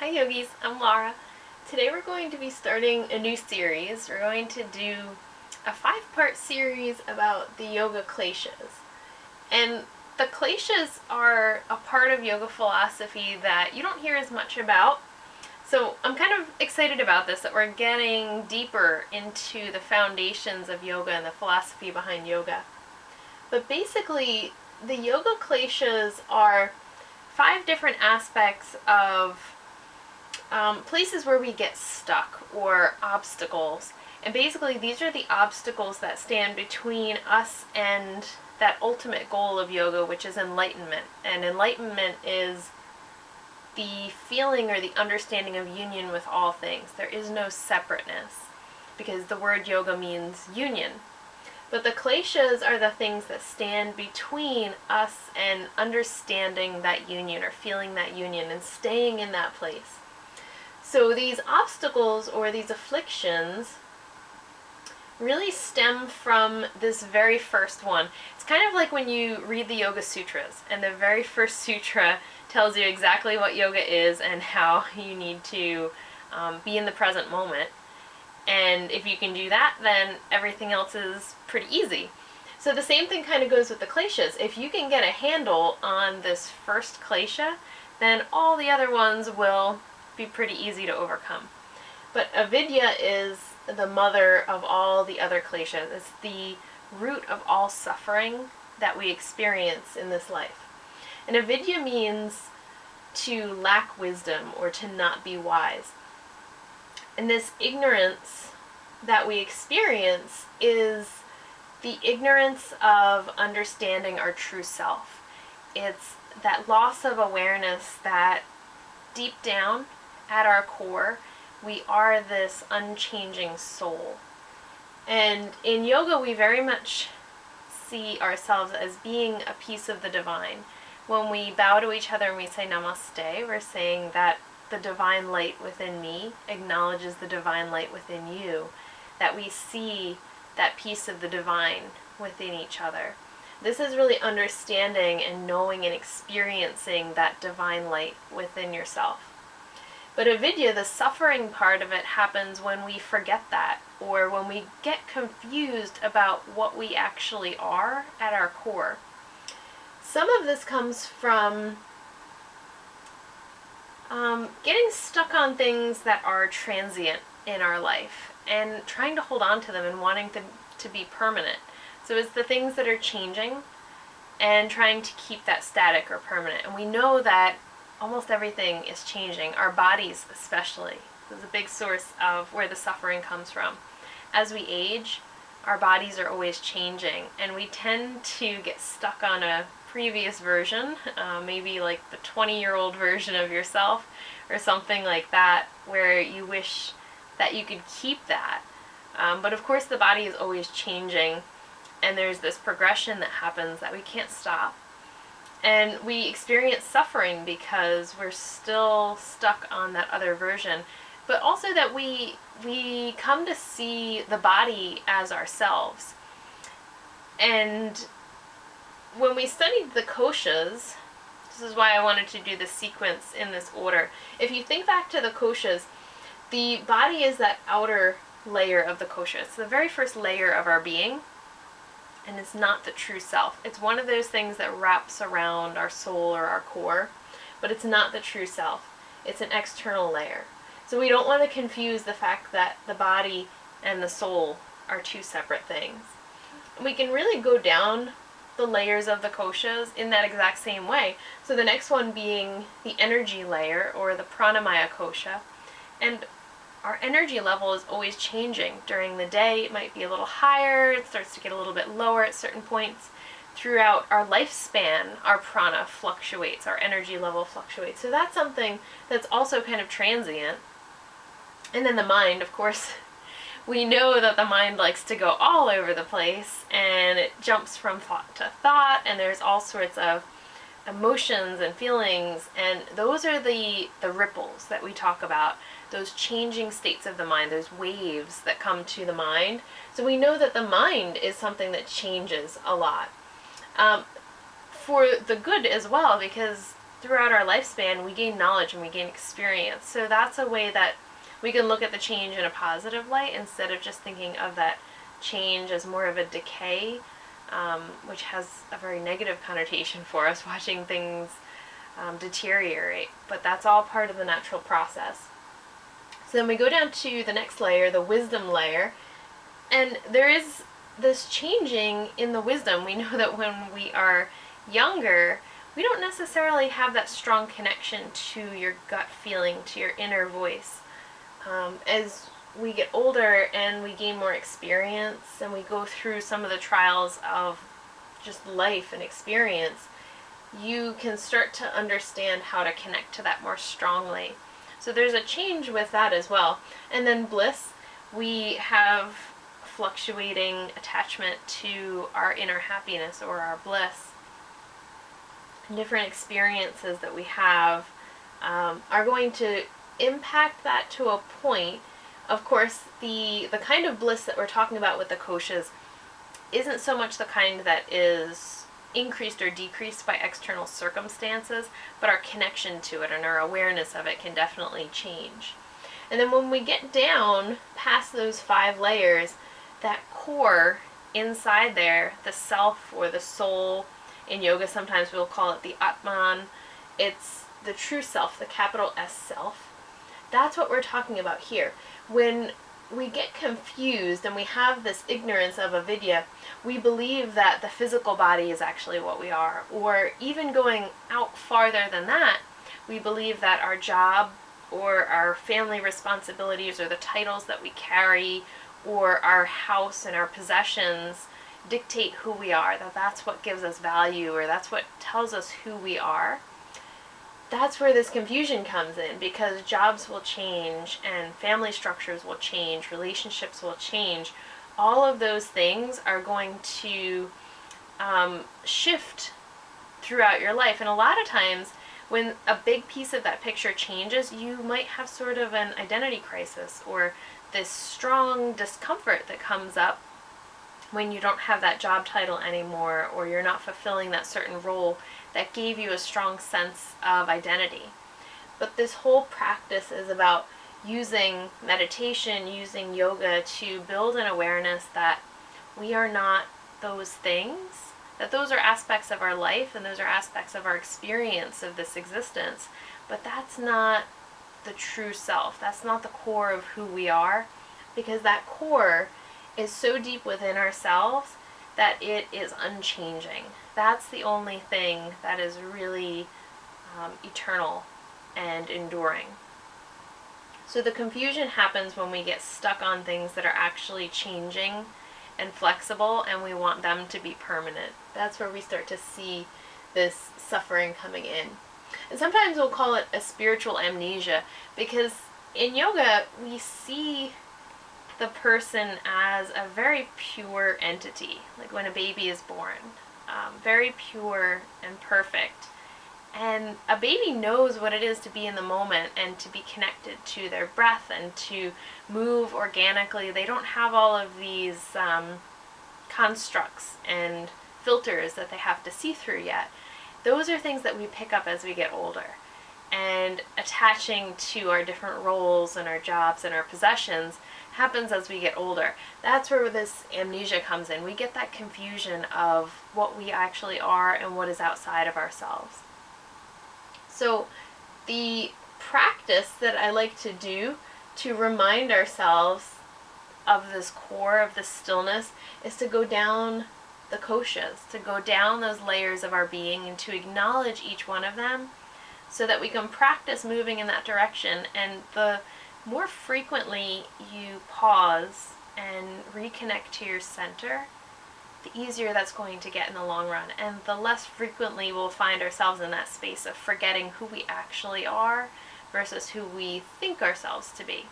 Hi yogis, I'm Laura. Today we're going to be starting a new series. We're going to do a 5-part series about the yoga kleshas. And the kleshas are a part of yoga philosophy that you don't hear as much about. So I'm kind of excited about this, that we're getting deeper into the foundations of yoga and the philosophy behind yoga. But basically, the yoga kleshas are 5 different aspects of places where we get stuck or obstacles. And basically these are the obstacles that stand between us and that ultimate goal of yoga, which is enlightenment. And enlightenment is the feeling or the understanding of union with all things. There is no separateness, because the word yoga means union. But the kleshas are the things that stand between us and understanding that union or feeling that union and staying in that place. So these obstacles or these afflictions really stem from this very first one. It's kind of like when you read the Yoga Sutras, and the very first sutra tells you exactly what yoga is and how you need to be in the present moment. And if you can do that, then everything else is pretty easy. So the same thing kind of goes with the kleshas. If you can get a handle on this first klesha, then all the other ones will be pretty easy to overcome. But Avidya is the mother of all the other kleshas. It's the root of all suffering that we experience in this life. And Avidya means to lack wisdom or to not be wise. And this ignorance that we experience is the ignorance of understanding our true self. It's that loss of awareness that deep down at our core, we are this unchanging soul. And in yoga, we very much see ourselves as being a piece of the divine. When we bow to each other and we say namaste, we're saying that the divine light within me acknowledges the divine light within you, that we see that piece of the divine within each other. This is really understanding and knowing and experiencing that divine light within yourself. But Avidya, the suffering part of it, happens when we forget that, or when we get confused about what we actually are at our core. Some of this comes from getting stuck on things that are transient in our life and trying to hold on to them and wanting them to be permanent. So it's the things that are changing and trying to keep that static or permanent. And we know that almost everything is changing, our bodies especially. This is a big source of where the suffering comes from. As we age, our bodies are always changing, and we tend to get stuck on a previous version, maybe like the 20-year-old version of yourself or something like that, where you wish that you could keep that. But of course the body is always changing, and there's this progression that happens that we can't stop. And we experience suffering because we're still stuck on that other version. But also that we come to see the body as ourselves. And when we studied the Koshas, this is why I wanted to do the sequence in this order. If you think back to the Koshas, the body is that outer layer of the Koshas. It's the very first layer of our being, and it's not the true self. It's one of those things that wraps around our soul or our core, but it's not the true self. It's an external layer. So we don't want to confuse the fact that the body and the soul are 2 separate things. We can really go down the layers of the koshas in that exact same way. So the next one being the energy layer, or the pranamaya kosha. And our energy level is always changing. During the day it might be a little higher, it starts to get a little bit lower at certain points. Throughout our lifespan, our prana fluctuates, our energy level fluctuates. So that's something that's also kind of transient. And then the mind, of course, we know that the mind likes to go all over the place, and it jumps from thought to thought, and there's all sorts of emotions and feelings, and those are the ripples that we talk about, those changing states of the mind, those waves that come to the mind. So we know that the mind is something that changes a lot. For the good as well, because throughout our lifespan, we gain knowledge and we gain experience. So that's a way that we can look at the change in a positive light instead of just thinking of that change as more of a decay, which has a very negative connotation for us, watching things deteriorate. But that's all part of the natural process. So then we go down to the next layer, the wisdom layer, and there is this changing in the wisdom. We know that when we are younger, we don't necessarily have that strong connection to your gut feeling, to your inner voice. As we get older and we gain more experience and we go through some of the trials of just life and experience, you can start to understand how to connect to that more strongly. So there's a change with that as well. And then bliss, we have fluctuating attachment to our inner happiness or our bliss. Different experiences that we have are going to impact that to a point. Of course, the kind of bliss that we're talking about with the koshas isn't so much the kind that is increased or decreased by external circumstances, but our connection to it and our awareness of it can definitely change. And then when we get down past those 5 layers, that core inside there, the self or the soul, in yoga sometimes we'll call it the Atman, it's the true self, the capital S self. That's what we're talking about here. When we get confused and we have this ignorance of Avidya, we believe that the physical body is actually what we are. Or even going out farther than that, we believe that our job or our family responsibilities or the titles that we carry or our house and our possessions dictate who we are, that that's what gives us value or that's what tells us who we are. That's where this confusion comes in, because jobs will change and family structures will change, relationships will change. All of those things are going to shift throughout your life. And a lot of times when a big piece of that picture changes, you might have sort of an identity crisis or this strong discomfort that comes up when you don't have that job title anymore or you're not fulfilling that certain role that gave you a strong sense of identity. But this whole practice is about using meditation, using yoga to build an awareness that we are not those things, that those are aspects of our life and those are aspects of our experience of this existence, but that's not the true self. That's not the core of who we are, because that core is so deep within ourselves that it is unchanging. That's the only thing that is really eternal and enduring. So the confusion happens when we get stuck on things that are actually changing and flexible and we want them to be permanent. That's where we start to see this suffering coming in. And sometimes we'll call it a spiritual amnesia, because in yoga we see the person as a very pure entity, like when a baby is born, very pure and perfect. And a baby knows what it is to be in the moment and to be connected to their breath and to move organically. They don't have all of these constructs and filters that they have to see through yet. Those are things that we pick up as we get older. And attaching to our different roles and our jobs and our possessions happens as we get older. That's where this amnesia comes in. We get that confusion of what we actually are and what is outside of ourselves. So the practice that I like to do to remind ourselves of this core, of this stillness, is to go down the koshas, to go down those layers of our being and to acknowledge each one of them so that we can practice moving in that direction. And the more frequently you pause and reconnect to your center, the easier that's going to get in the long run. And the less frequently we'll find ourselves in that space of forgetting who we actually are versus who we think ourselves to be.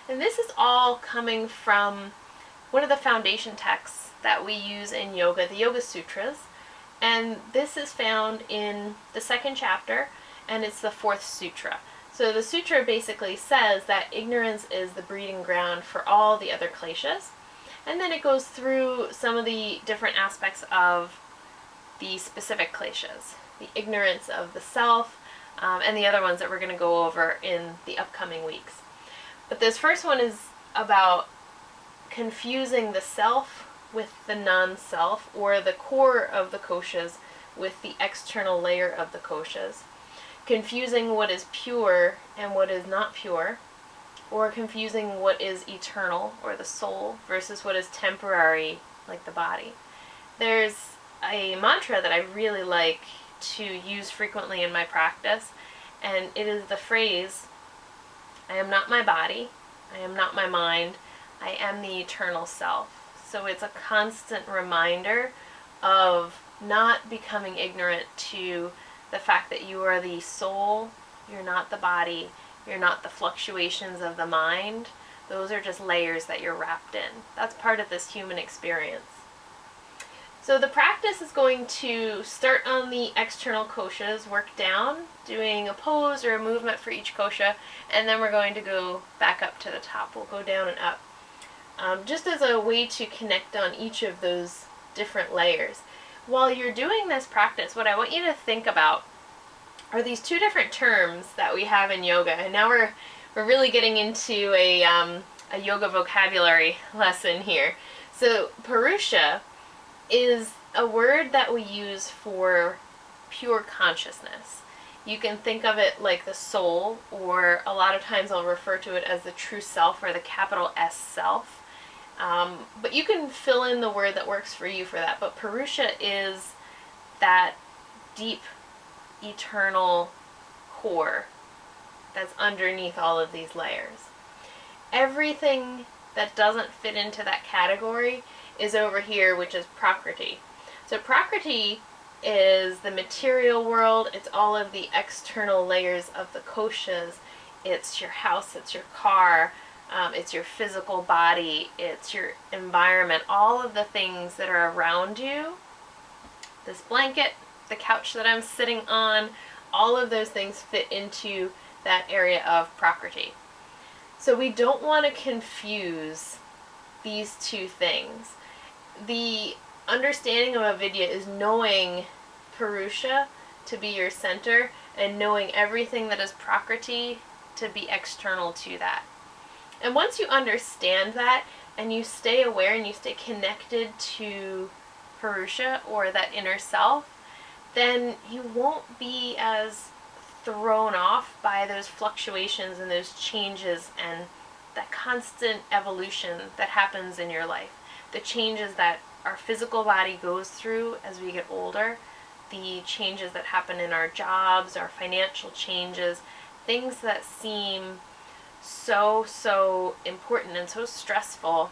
And this is all coming from one of the foundation texts that we use in yoga, the Yoga Sutras. And this is found in the 2nd chapter, and it's the 4th sutra. So the sutra basically says that ignorance is the breeding ground for all the other kleshas. And then it goes through some of the different aspects of the specific kleshas. the ignorance of the self, and the other ones that we're going to go over in the upcoming weeks. But this first one is about confusing the self with the non-self, or the core of the koshas with the external layer of the koshas. Confusing what is pure and what is not pure, or confusing what is eternal, or the soul, versus what is temporary, like the body. There's a mantra that I really like to use frequently in my practice, and it is the phrase, I am not my body, I am not my mind, I am the eternal self. So it's a constant reminder of not becoming ignorant to the fact that you are the soul, you're not the body, you're not the fluctuations of the mind. Those are just layers that you're wrapped in. That's part of this human experience. So the practice is going to start on the external koshas, work down, doing a pose or a movement for each kosha, and then we're going to go back up to the top. We'll go down and up. Just as a way to connect on each of those different layers. While you're doing this practice, what I want you to think about are these two different terms that we have in yoga. And now we're really getting into a yoga vocabulary lesson here. So Purusha is a word that we use for pure consciousness. You can think of it like the soul, or a lot of times I'll refer to it as the true self, or the capital S self. But you can fill in the word that works for you for that. But Purusha is that deep, eternal core that's underneath all of these layers. Everything that doesn't fit into that category is over here, which is Prakriti. So Prakriti is the material world. It's all of the external layers of the koshas. It's your house, it's your car, it's your physical body, it's your environment, all of the things that are around you. This blanket, the couch that I'm sitting on, all of those things fit into that area of Prakriti. So we don't want to confuse these two things. The understanding of Avidya is knowing Purusha to be your center, and knowing everything that is Prakriti to be external to that. And once you understand that, and you stay aware and you stay connected to Purusha, or that inner self, then you won't be as thrown off by those fluctuations and those changes and that constant evolution that happens in your life. The changes that our physical body goes through as we get older, the changes that happen in our jobs, our financial changes, things that seem so important and so stressful,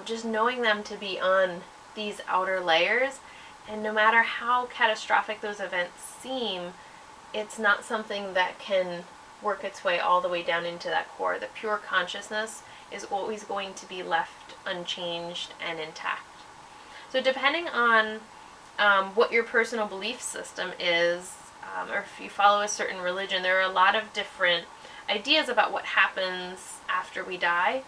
just knowing them to be on these outer layers, and no matter how catastrophic those events seem, it's not something that can work its way all the way down into that core. The pure consciousness is always going to be left unchanged and intact. So depending on what your personal belief system is, or if you follow a certain religion, there are a lot of different ideas about what happens after we die.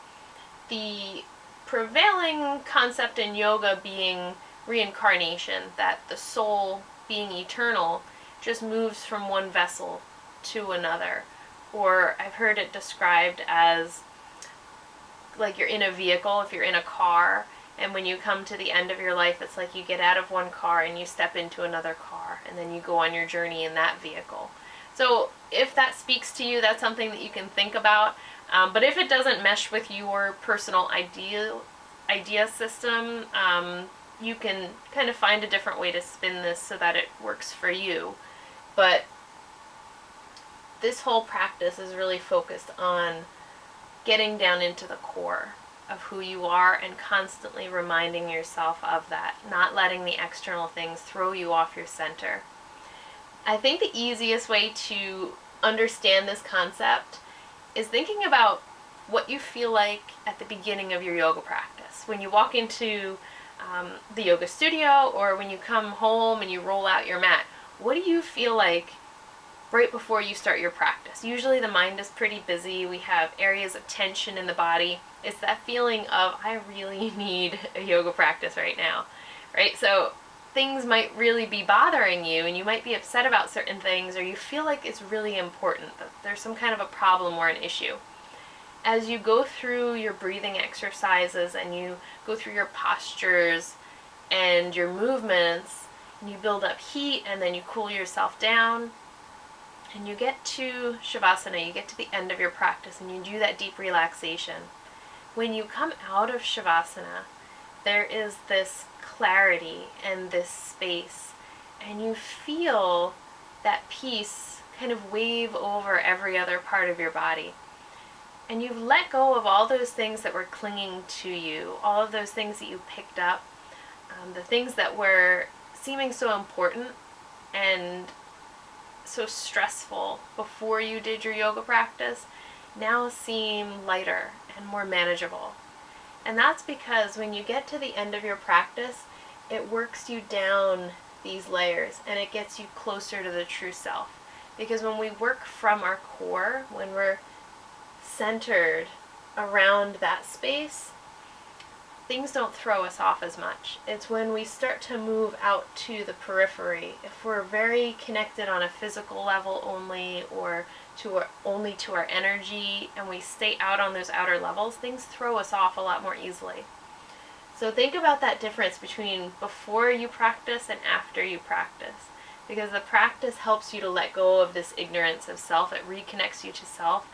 The prevailing concept in yoga being reincarnation, that the soul, being eternal, just moves from one vessel to another. Or I've heard it described as like you're in a vehicle, if you're in a car, and when you come to the end of your life, it's like you get out of one car and you step into another car, and then you go on your journey in that vehicle. So if that speaks to you, that's something that you can think about. But if it doesn't mesh with your personal idea system, you can kind of find a different way to spin this so that it works for you. But this whole practice is really focused on getting down into the core of who you are and constantly reminding yourself of that, not letting the external things throw you off your center. I think the easiest way to understand this concept is thinking about what you feel like at the beginning of your yoga practice. When you walk into the yoga studio, or when you come home and you roll out your mat, what do you feel like right before you start your practice? Usually the mind is pretty busy. We have areas of tension in the body. It's that feeling of, I really need a yoga practice right now, right? So things might really be bothering you, and you might be upset about certain things, or you feel like it's really important, that there's some kind of a problem or an issue. As you go through your breathing exercises and you go through your postures and your movements, and you build up heat and then you cool yourself down, and you get to Shavasana, you get to the end of your practice and you do that deep relaxation. When you come out of Shavasana, there is this clarity and this space, and you feel that peace kind of wave over every other part of your body. And you've let go of all those things that were clinging to you, all of those things that you picked up, the things that were seeming so important and so stressful before you did your yoga practice now seem lighter and more manageable. And that's because when you get to the end of your practice, it works you down these layers and it gets you closer to the true self. Because when we work from our core, when we're centered around that space, things don't throw us off as much. It's when we start to move out to the periphery, if we're very connected on a physical level only, or only to our energy, and we stay out on those outer levels, things throw us off a lot more easily. So think about that difference between before you practice and after you practice, because the practice helps you to let go of this ignorance of self. It reconnects you to self,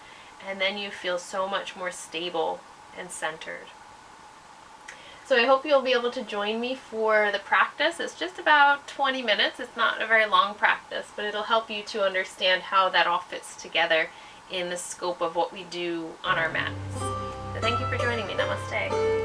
and then you feel so much more stable and centered. So I hope you'll be able to join me for the practice. It's just about 20 minutes. It's not a very long practice, but it'll help you to understand how that all fits together in the scope of what we do on our mats. So thank you for joining me. Namaste.